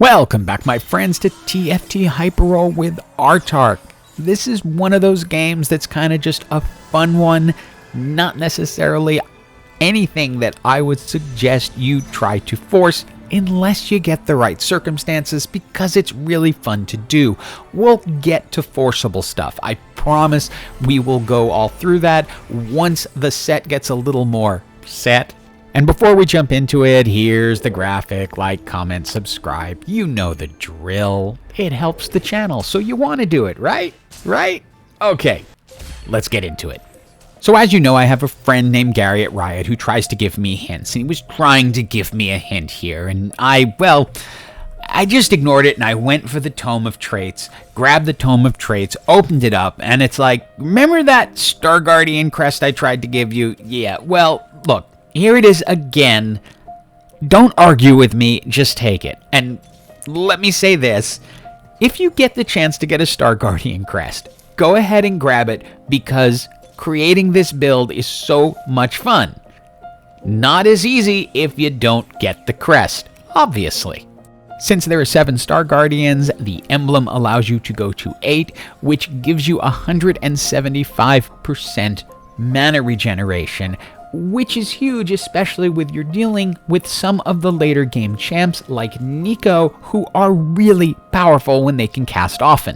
Welcome back, my friends, to TFT Hyperroll with Artark. This is one of those games that's kind of just a fun one, not necessarily anything that I would suggest you try to force unless you get the right circumstances, because it's really fun to do. We'll get to forcible stuff. I promise we will go all through that once the set gets a little more set. And before we jump into it, here's the graphic. Like, comment, subscribe. You know the drill. It helps the channel, so you want to do it, right? Right? Okay, let's get into it. So as you know, I have a friend named Gary at Riot who tries to give me hints, and he was trying to give me a hint here, and I just ignored it, and I went for the Tome of Traits, grabbed the Tome of Traits, opened it up, and it's like, remember that Star Guardian crest I tried to give you? Yeah, well, look. Here it is again. Don't argue with me, just take it. And let me say this, if you get the chance to get a Star Guardian crest, go ahead and grab it, because creating this build is so much fun. Not as easy if you don't get the crest, obviously. Since there are 7 Star Guardians, the emblem allows you to go to 8, which gives you 175% mana regeneration, which is huge, especially with you're dealing with some of the later game champs like Neeko, who are really powerful when they can cast often.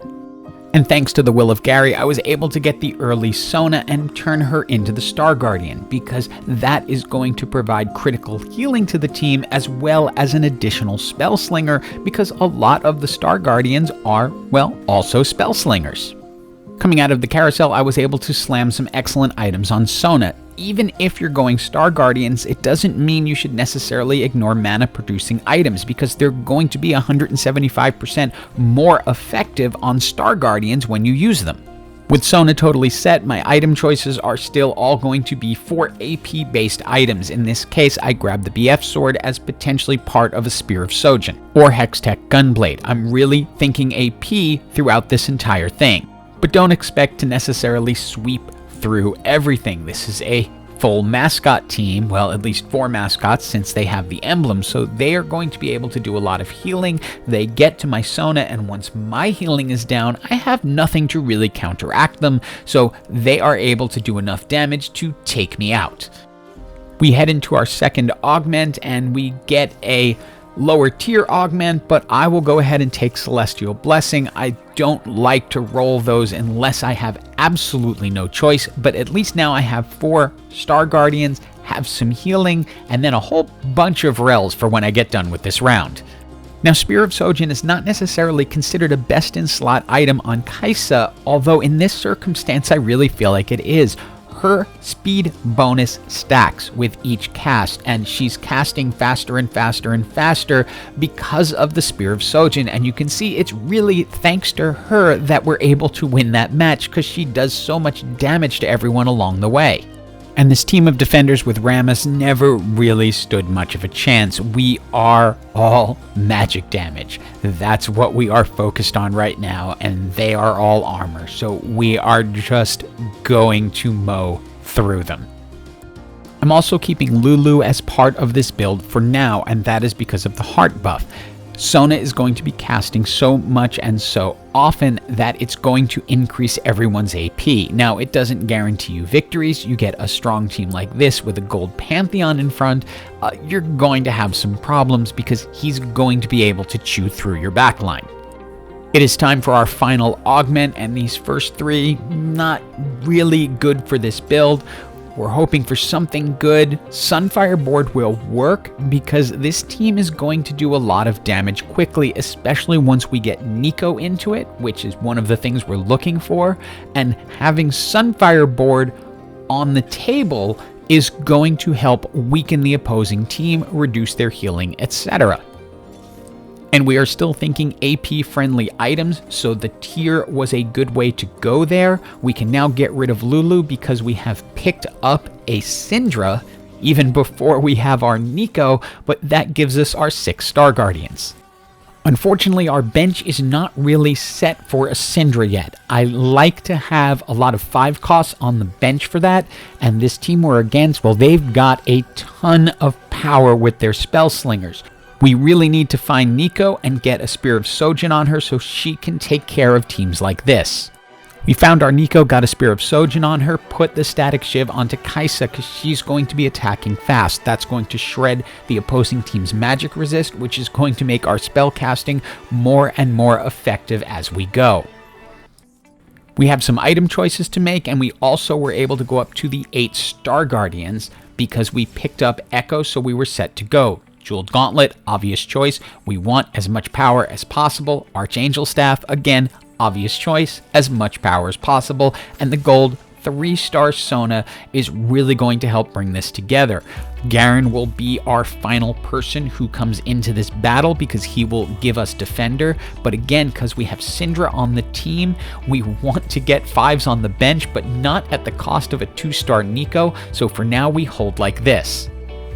And thanks to the will of Gary, I was able to get the early Sona and turn her into the Star Guardian, because that is going to provide critical healing to the team as well as an additional spell slinger, because a lot of the Star Guardians are, well, also spell slingers. Coming out of the carousel, I was able to slam some excellent items on Sona. Even if you're going Star Guardians, it doesn't mean you should necessarily ignore mana-producing items, because they're going to be 175% more effective on Star Guardians when you use them. With Sona totally set, my item choices are still all going to be 4 AP-based items. In this case, I grabbed the BF Sword as potentially part of a Spear of Sojin, or Hextech Gunblade. I'm really thinking AP throughout this entire thing. But don't expect to necessarily sweep through everything. This is a full mascot team, well, at least 4 mascots, since they have the emblem, so they are going to be able to do a lot of healing. They get to my Sona, and once my healing is down, I have nothing to really counteract them, so they are able to do enough damage to take me out. We head into our second augment, and we get a lower tier augment, but I will go ahead and take Celestial Blessing. I don't like to roll those unless I have absolutely no choice, but at least now I have 4 Star Guardians, have some healing, and then a whole bunch of Rells for when I get done with this round. Now, Spear of Sojin is not necessarily considered a best-in-slot item on Kai'Sa, although in this circumstance I really feel like it is. Her speed bonus stacks with each cast, and she's casting faster and faster and faster because of the Spear of Sojin, and you can see it's really thanks to her that we're able to win that match, because she does so much damage to everyone along the way. And this team of defenders with Rammus never really stood much of a chance. We are all magic damage. That's what we are focused on right now, and they are all armor, so we are just going to mow through them. I'm also keeping Lulu as part of this build for now, and that is because of the heart buff. Sona is going to be casting so much and so often that it's going to increase everyone's AP. Now, it doesn't guarantee you victories. You get a strong team like this with a gold Pantheon in front, you're going to have some problems because he's going to be able to chew through your backline. It is time for our final augment, and these first 3, not really good for this build. We're hoping for something good. Sunfire Board will work because this team is going to do a lot of damage quickly, especially once we get Neeko into it, which is one of the things we're looking for. And having Sunfire Board on the table is going to help weaken the opposing team, reduce their healing, etc. And we are still thinking AP-friendly items, so the tier was a good way to go there. We can now get rid of Lulu because we have picked up a Syndra even before we have our Neeko, but that gives us our 6 Star Guardians. Unfortunately, our bench is not really set for a Syndra yet. I like to have a lot of 5 costs on the bench for that, and this team we're against, well, they've got a ton of power with their spell slingers. We really need to find Neeko and get a Spear of Sojin on her so she can take care of teams like this. We found our Neeko, got a Spear of Sojin on her, put the Static Shiv onto Kai'Sa because she's going to be attacking fast. That's going to shred the opposing team's magic resist, which is going to make our spell casting more and more effective as we go. We have some item choices to make, and we also were able to go up to the 8 Star Guardians because we picked up Ekko, so we were set to go. Jeweled Gauntlet, obvious choice. We want as much power as possible. Archangel Staff, again, obvious choice, as much power as possible. And the gold 3-star Sona is really going to help bring this together. Garen will be our final person who comes into this battle because he will give us defender. But again, because we have Syndra on the team, we want to get 5s on the bench, but not at the cost of a 2-star Neeko. So for now, we hold like this.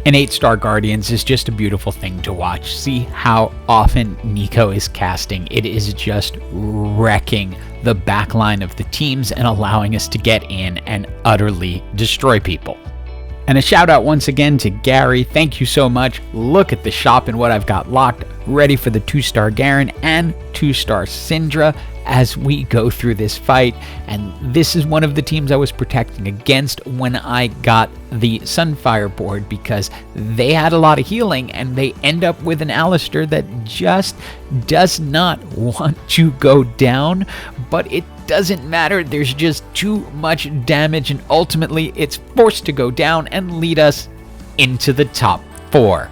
An 8-star Guardians is just a beautiful thing to watch. See how often Neeko is casting. It is just wrecking the backline of the teams and allowing us to get in and utterly destroy people. And a shout out once again to Gary. Thank you so much. Look at the shop and what I've got locked, ready for the 2-star Garen and 2-star Syndra as we go through this fight. And this is one of the teams I was protecting against when I got the Sunfire board because they had a lot of healing and they end up with an Alistair that just does not want to go down, but it doesn't matter. There's just too much damage and ultimately it's forced to go down and lead us into the top 4.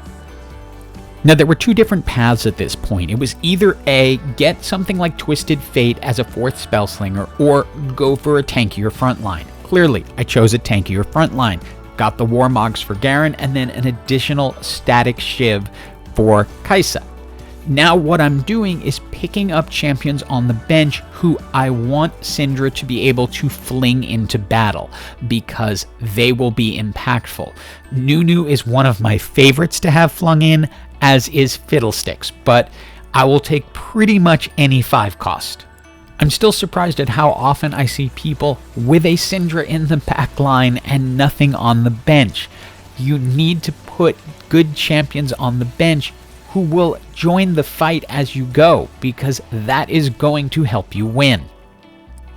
Now, there were 2 different paths at this point. It was either A, get something like Twisted Fate as a 4th Spellslinger, or go for a tankier frontline. Clearly, I chose a tankier frontline. Got the Warmogs for Garen, and then an additional Static Shiv for Kai'Sa. Now what I'm doing is picking up champions on the bench who I want Syndra to be able to fling into battle because they will be impactful. Nunu is one of my favorites to have flung in, as is Fiddlesticks, but I will take pretty much any 5 cost. I'm still surprised at how often I see people with a Syndra in the back line and nothing on the bench. You need to put good champions on the bench who will join the fight as you go, because that is going to help you win.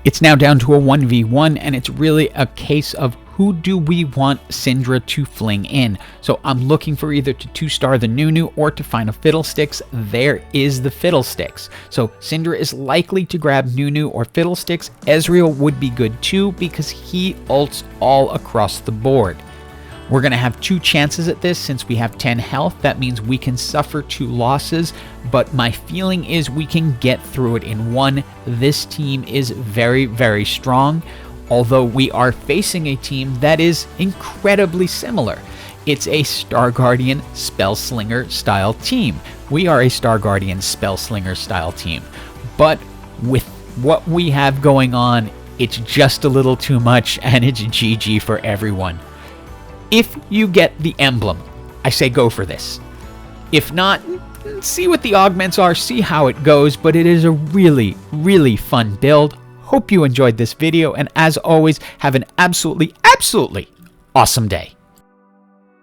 It's now down to a 1v1, and it's really a case of who do we want Syndra to fling in. So I'm looking for either to 2-star the Nunu or to find a Fiddlesticks. There is the Fiddlesticks. So Syndra is likely to grab Nunu or Fiddlesticks. Ezreal would be good too because he ults all across the board. We're going to have 2 chances at this since we have 10 health. That means we can suffer 2 losses, but my feeling is we can get through it in 1. This team is very, very strong, although we are facing a team that is incredibly similar. It's a Star Guardian Spellslinger style team. We are a Star Guardian Spellslinger style team, but with what we have going on, it's just a little too much and it's GG for everyone. If you get the emblem, I say go for this. If not, see what the augments are, see how it goes, but it is a really, really fun build. Hope you enjoyed this video, and as always, have an absolutely, absolutely awesome day.